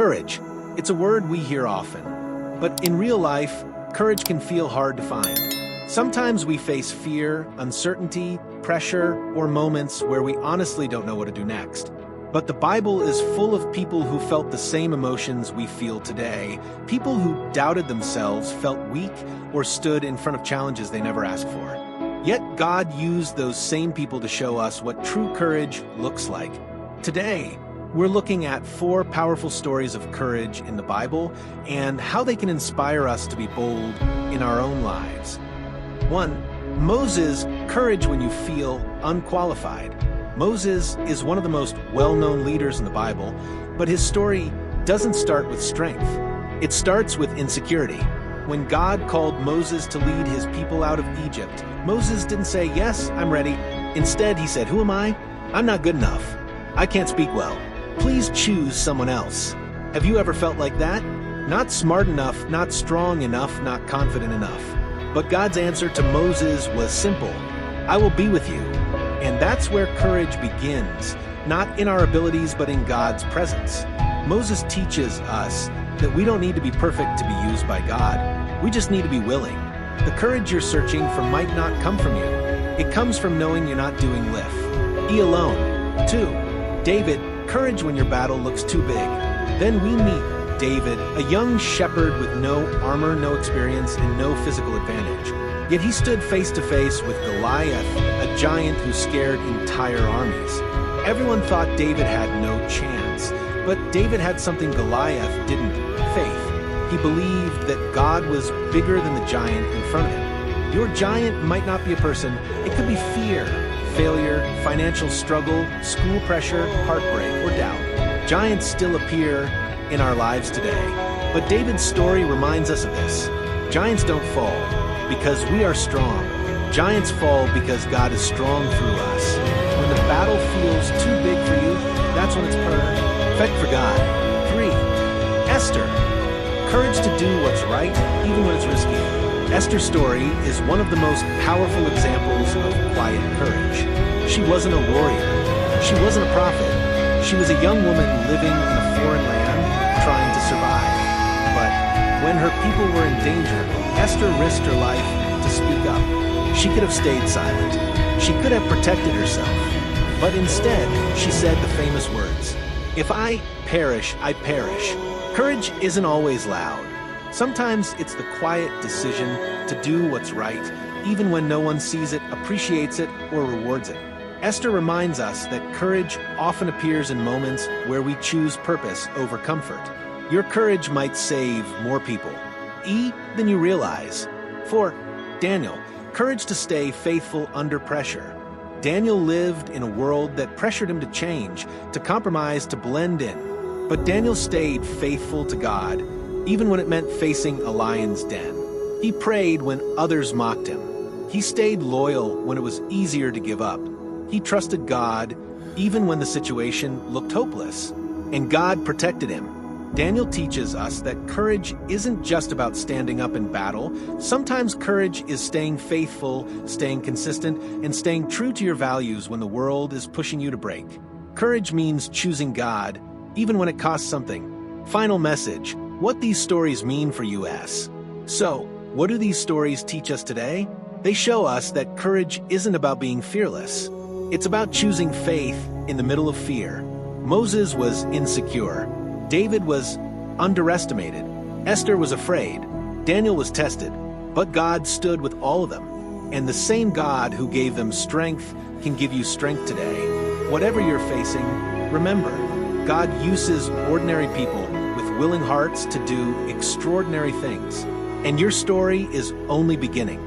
Courage. It's a word we hear often. But in real life, courage can feel hard to find. Sometimes we face fear, uncertainty, pressure, or moments where we honestly don't know what to do next. But the Bible is full of people who felt the same emotions we feel today. People who doubted themselves, felt weak, or stood in front of challenges they never asked for. Yet God used those same people to show us what true courage looks like. Today, we're looking at 4 powerful stories of courage in the Bible and how they can inspire us to be bold in our own lives. 1. Moses, courage when you feel unqualified. Moses is one of the most well-known leaders in the Bible, but his story doesn't start with strength. It starts with insecurity. When God called Moses to lead his people out of Egypt, Moses didn't say, "Yes, I'm ready." Instead, he said, "Who am I? I'm not good enough. I can't speak well. Please choose someone else." Have you ever felt like that? Not smart enough, not strong enough, not confident enough. But God's answer to Moses was simple: "I will be with you." And that's where courage begins, not in our abilities, but in God's presence. Moses teaches us that we don't need to be perfect to be used by God. We just need to be willing. The courage you're searching for might not come from you. It comes from knowing you're not doing life. Be alone. 2. David, courage when your battle looks too big. Then we meet David, a young shepherd with no armor, no experience, and no physical advantage. Yet he stood face to face with Goliath, a giant who scared entire armies. Everyone thought David had no chance, but David had something Goliath didn't: faith. He believed that God was bigger than the giant in front of him. Your giant might not be a person. It could be fear, failure, financial struggle, school pressure, heartbreak, or doubt. Giants still appear in our lives today, but David's story reminds us of this. Giants don't fall because we are strong. Giants fall because God is strong through us. When the battle feels too big for you, that's when it's perfect for God. 3. Esther, courage to do what's right, even when it's risky. Esther's story is one of the most powerful examples of quiet courage. She wasn't a warrior. She wasn't a prophet. She was a young woman living in a foreign land, trying to survive. But when her people were in danger, Esther risked her life to speak up. She could have stayed silent. She could have protected herself. But instead, she said the famous words, "If I perish, I perish." Courage isn't always loud. Sometimes it's the quiet decision to do what's right, even when no one sees it, appreciates it, or rewards it. Esther reminds us that courage often appears in moments where we choose purpose over comfort. Your courage might save more people than you realize. 4. Daniel, courage to stay faithful under pressure. Daniel lived in a world that pressured him to change, to compromise, to blend in. But Daniel stayed faithful to God, even when it meant facing a lion's den. He prayed when others mocked him. He stayed loyal when it was easier to give up. He trusted God, even when the situation looked hopeless. And God protected him. Daniel teaches us that courage isn't just about standing up in battle. Sometimes courage is staying faithful, staying consistent, and staying true to your values when the world is pushing you to break. Courage means choosing God, even when it costs something. Final message: what these stories mean for us. So, what do these stories teach us today? They show us that courage isn't about being fearless. It's about choosing faith in the middle of fear. Moses was insecure. David was underestimated. Esther was afraid. Daniel was tested. But God stood with all of them. And the same God who gave them strength can give you strength today. Whatever you're facing, remember, God uses ordinary people with willing hearts to do extraordinary things. And your story is only beginning.